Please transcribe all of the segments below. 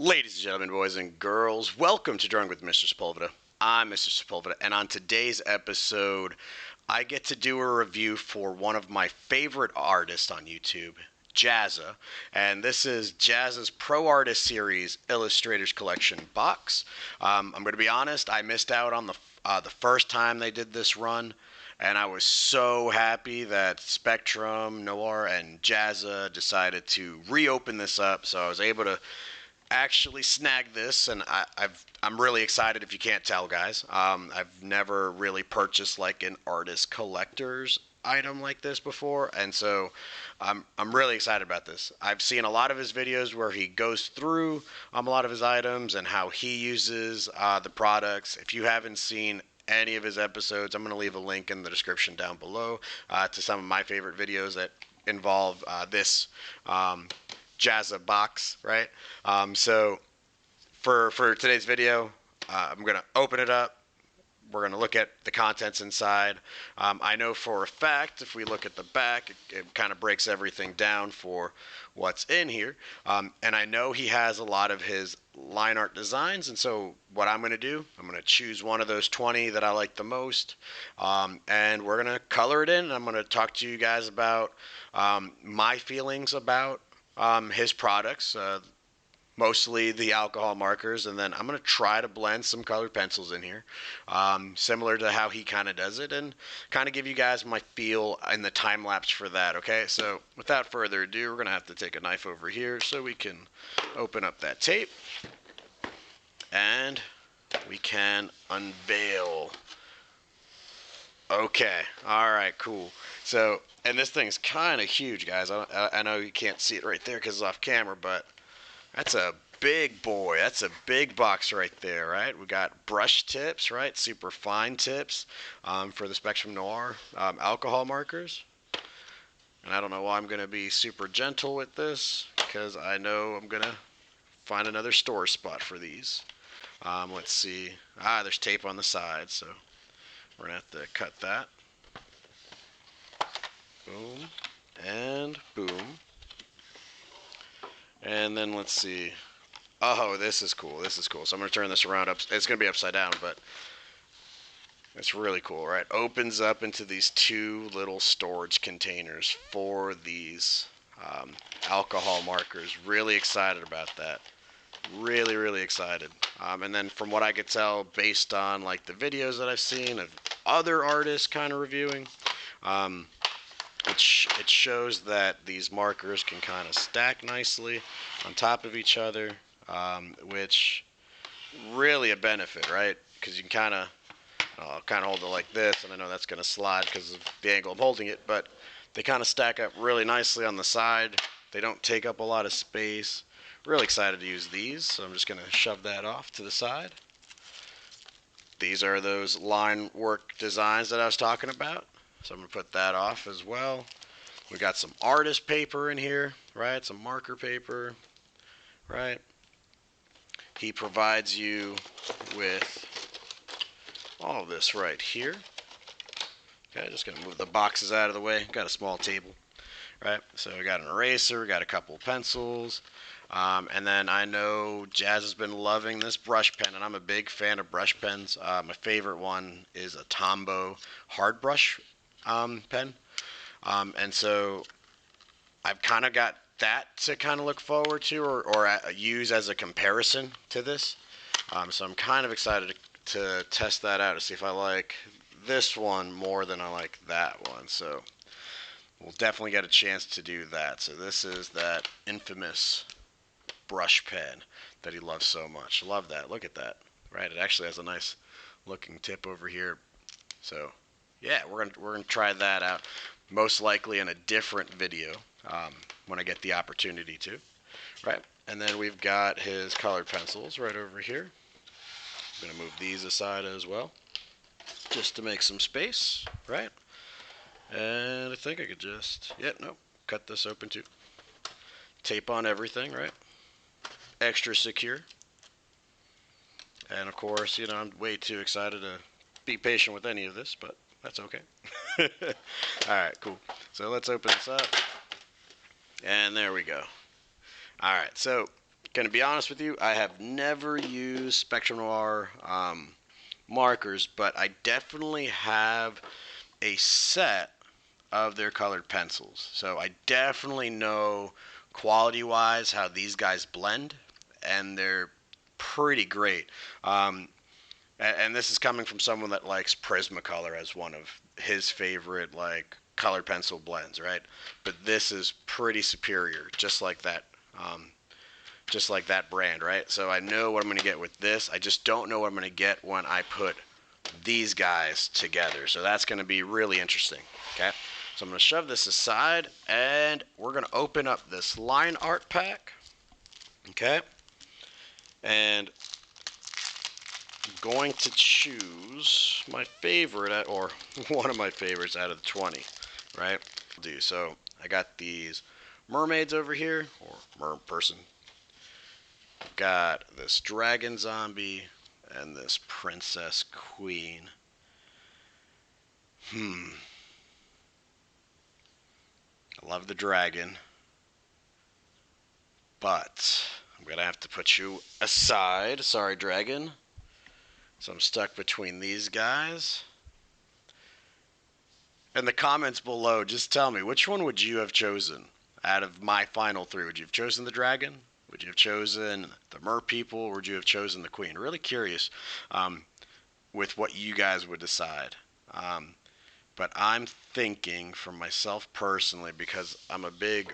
Ladies and gentlemen, boys and girls, welcome to Drawing with Mr. Sepulveda. I'm Mr. Sepulveda, and on today's episode, I get to do a review for one of my favorite artists on YouTube, Jazza'S, and this is Jazza'S Pro Artist Series Illustrators Collection box. I'm going to be honest, I missed out on the first time they did this run, and I was so happy that Spectrum, Noir, and Jazza'S decided to reopen this up, so I was able to actually snag this, and I'm really excited. If you can't tell, guys, I've never really purchased like an artist collector's item like this before, and so I'm really excited about this. I've seen a lot of his videos where he goes through a lot of his items and how he uses the products. If you haven't seen any of his episodes, I'm going to leave a link in the description down below to some of my favorite videos that involve this Jazza'S box, right? So for today's video, I'm going to open it up. We're going to look at the contents inside. I know for a fact, if we look at the back, it kind of breaks everything down for what's in here. And I know he has a lot of his line art designs, and so what I'm going to do, I'm going to choose one of those 20 that I like the most, and we're going to color it in, and I'm going to talk to you guys about my feelings about his products, mostly the alcohol markers, and then I'm going to try to blend some colored pencils in here, similar to how he kind of does it, and kind of give you guys my feel in the time lapse for that, okay? So without further ado, we're going to have to take a knife over here so we can open up that tape, and we can unveil. Okay, alright, cool. So, and this thing's kind of huge, guys. I know you can't see it right there because it's off camera, but that's a big boy. That's a big box right there, right? We got brush tips, right? Super fine tips for the Spectrum Noir alcohol markers. And I don't know why I'm going to be super gentle with this, because I know I'm going to find another store spot for these. Let's see. There's tape on the side, so we're going to have to cut that. Boom. And boom. And then let's see. Oh, this is cool. This is cool. So I'm going to turn this around. It's going to be upside down, but it's really cool, right? Opens up into these two little storage containers for these alcohol markers. Really excited about that. Really, really excited. And then from what I could tell, based on like the videos that I've seen of other artists kind of reviewing, it shows that these markers can kind of stack nicely on top of each other, which really a benefit, right? Because you can kind of hold it like this, and I know that's going to slide because of the angle I'm holding it, but they kind of stack up really nicely on the side. They don't take up a lot of space. Really excited to use these, so I'm just going to shove that off to the side. These are those line work designs that I was talking about. So I'm going to put that off as well. We got some artist paper in here, right? Some marker paper, right? He provides you with all of this right here. Okay, just going to move the boxes out of the way. Got a small table, right? So we got an eraser, we got a couple pencils, and then I know Jazz has been loving this brush pen, and I'm a big fan of brush pens. My favorite one is a Tombow hard brush pen, and so I've kind of got that to kind of look forward to or use as a comparison to this, so I'm kind of excited to test that out to see if I like this one more than I like that one. So we'll definitely get a chance to do that. So this is that infamous brush pen that he loves so much. Love that. Look at that, right? It actually has a nice looking tip over here. So yeah, we're gonna try that out, most likely in a different video when I get the opportunity to, right? And then we've got his colored pencils right over here. I'm gonna move these aside as well, just to make some space, right? And I think I could just, cut this open too. Tape on everything, right? Extra secure. And of course, I'm way too excited to be patient with any of this, but that's okay. Alright, cool. So let's open this up. And there we go. Alright, so Gonna be honest with you, I have never used Spectrum Noir markers, but I definitely have a set of their colored pencils. So I definitely know quality-wise how these guys blend, and they're pretty great. And this is coming from someone that likes Prismacolor as one of his favorite like colored pencil blends, right? But this is pretty superior, just like that. Just like that brand, right? So I know what I'm going to get with this. I just don't know what I'm going to get when I put these guys together. So that's going to be really interesting, okay? So I'm going to shove this aside, and we're going to open up this line art pack, okay? And I'm going to choose my favorite, or one of my favorites out of the 20, right? So I got these mermaids over here, or mer person. Got this dragon zombie and this princess queen. I love the dragon, but I'm gonna have to put you aside. Sorry, dragon. So I'm stuck between these guys. In the comments below, just tell me, which one would you have chosen out of my final three? Would you have chosen the dragon? Would you have chosen the mer people, or would you have chosen the queen? Really curious with what you guys would decide. But I'm thinking for myself personally, because I'm a big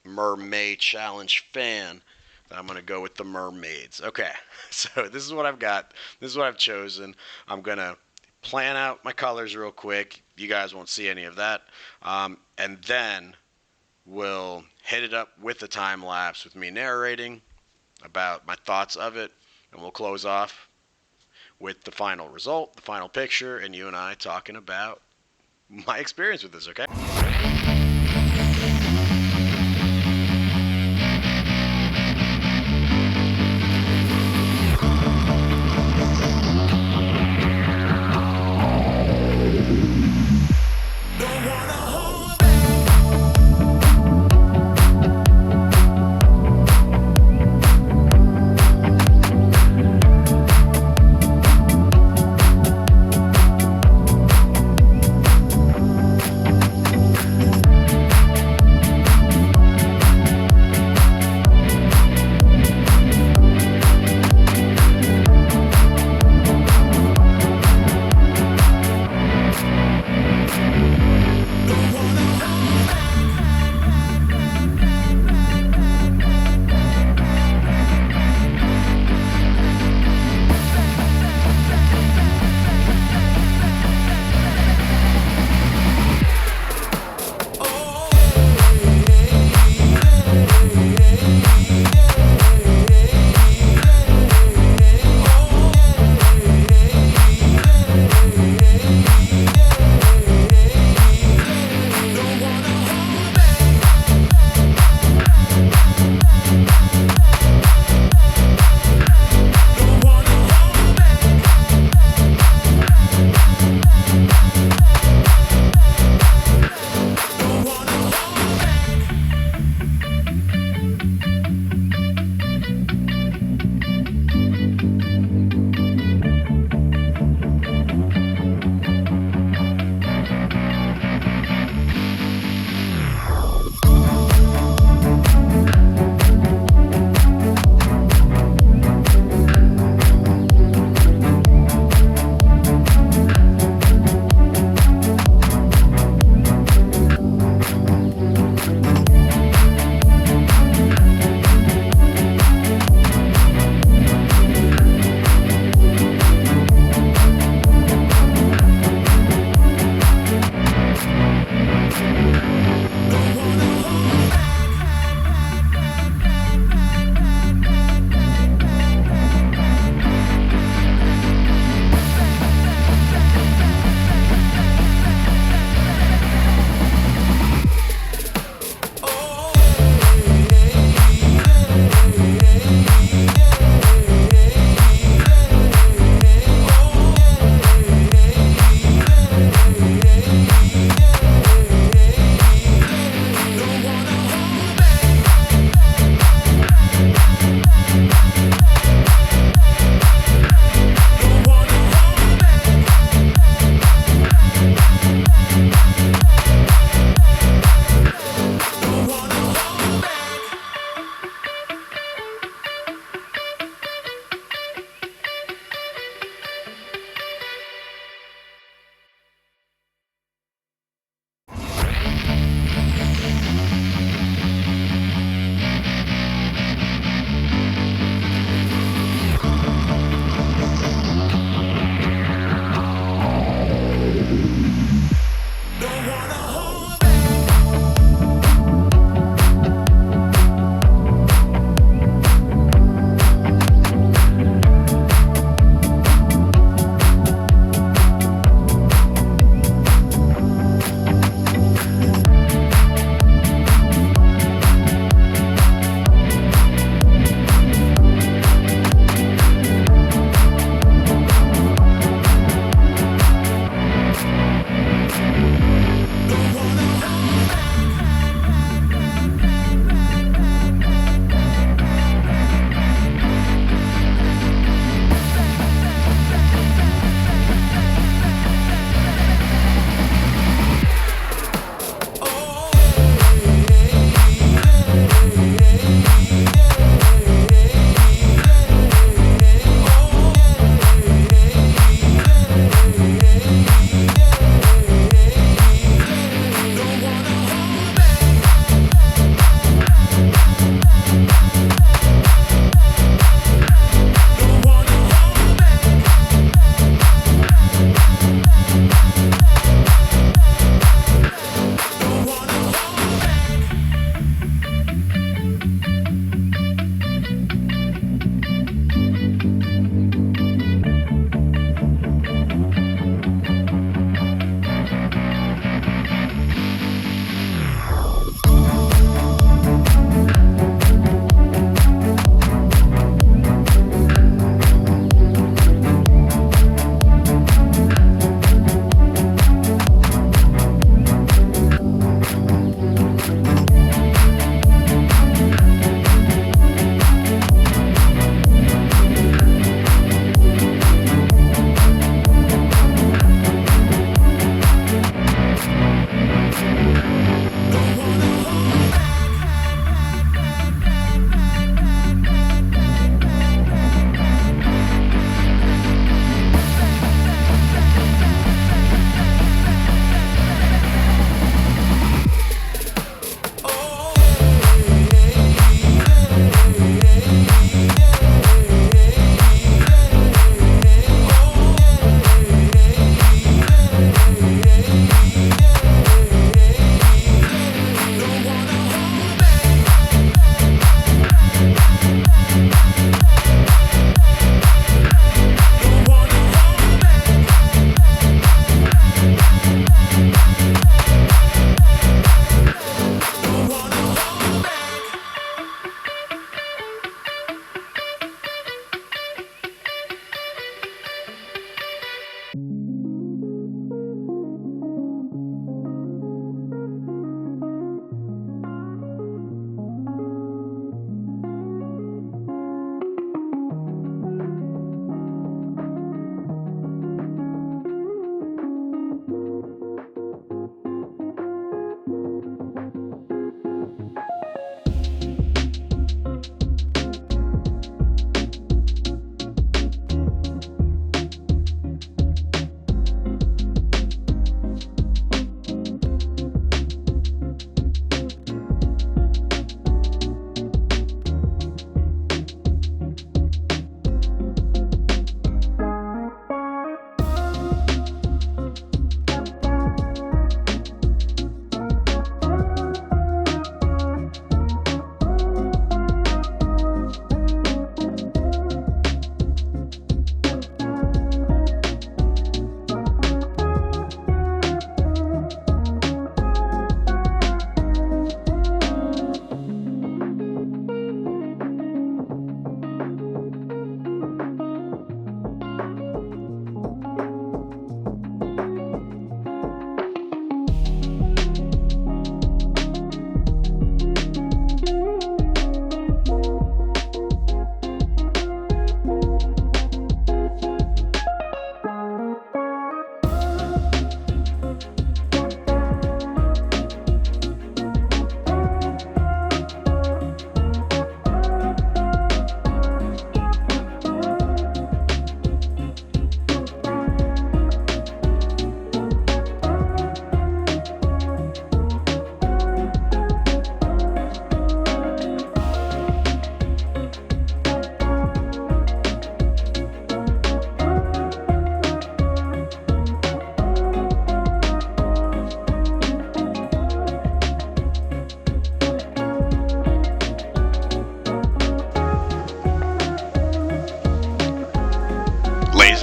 mermaid challenge fan, that I'm going to go with the mermaids. Okay, so this is what I've got. This is what I've chosen. I'm going to plan out my colors real quick. You guys won't see any of that. And then we'll hit it up with the time lapse with me narrating about my thoughts of it, and we'll close off with the final result, the final picture, and you and I talking about my experience with this, okay?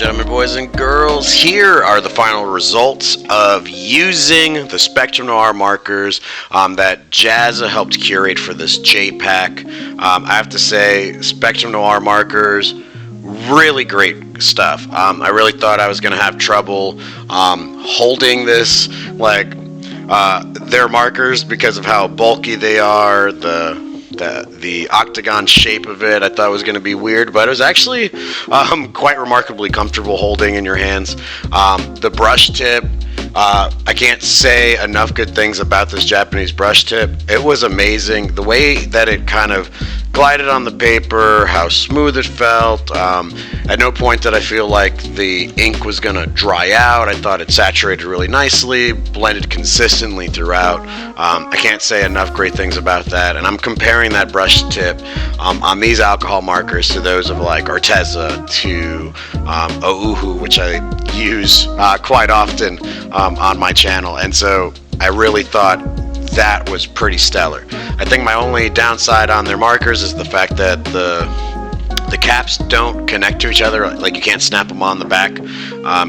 gentlemen, boys and girls, here are the final results of using the Spectrum Noir markers that Jazza'S helped curate for this JPAC. I have to say, Spectrum Noir markers, really great stuff. I really thought I was going to have trouble holding this, their markers, because of how bulky they are, the octagon shape of it. I thought it was going to be weird, but it was actually quite remarkably comfortable holding in your hands. The brush tip, I can't say enough good things about this Japanese brush tip. It was amazing. The way that it kind of glided on the paper, how smooth it felt. At no point did I feel like the ink was going to dry out. I thought it saturated really nicely, blended consistently throughout. I can't say enough great things about that. And I'm comparing that brush tip on these alcohol markers to those of like Arteza, to Ouhu, which I use quite often on my channel. And so I really thought that was pretty stellar. I think my only downside on their markers is the fact that the caps don't connect to each other. Like, you can't snap them on the back.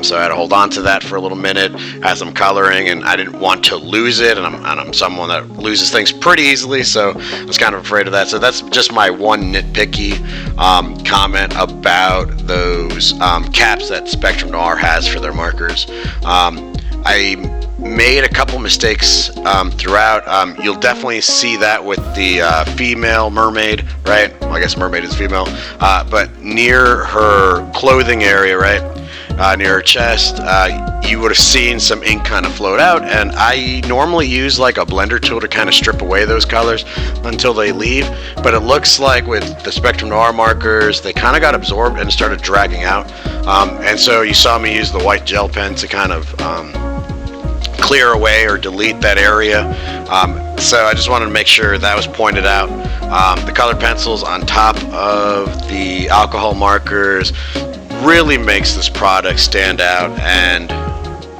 So I had to hold on to that for a little minute as I'm coloring, and I didn't want to lose it, and I'm someone that loses things pretty easily, so I was kind of afraid of that. So that's just my one nitpicky comment about those caps that Spectrum Noir has for their markers. I made a couple mistakes throughout. You'll definitely see that with the female mermaid, right? Well, I guess mermaid is female, but near her clothing area, right, near her chest, you would have seen some ink kind of float out, and I normally use like a blender tool to kind of strip away those colors until they leave, but it looks like with the Spectrum Noir markers, they kind of got absorbed and started dragging out, and so you saw me use the white gel pen to kind of clear away or delete that area. So I just wanted to make sure that was pointed out. The colored pencils on top of the alcohol markers really makes this product stand out, and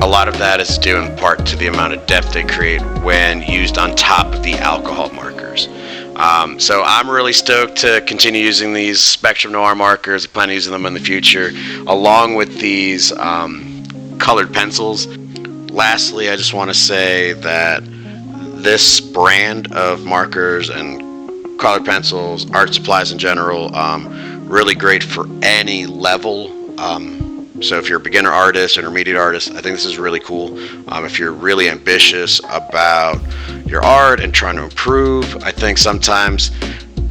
a lot of that is due in part to the amount of depth they create when used on top of the alcohol markers. So I'm really stoked to continue using these Spectrum Noir markers. I plan on using them in the future, along with these colored pencils. Lastly, I just want to say that this brand of markers and colored pencils, art supplies in general, really great for any level. So if you're a beginner artist, intermediate artist, I think this is really cool. If you're really ambitious about your art and trying to improve, I think sometimes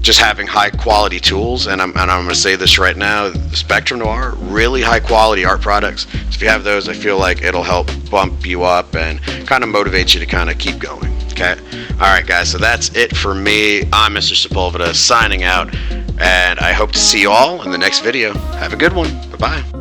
just having high quality tools, and I'm going to say this right now, the Spectrum Noir, really high quality art products. So if you have those, I feel like it'll help bump you up and kind of motivate you to kind of keep going. Okay? Alright guys, so that's it for me. I'm Mr. Sepulveda signing out, and I hope to see you all in the next video. Have a good one. Bye-bye.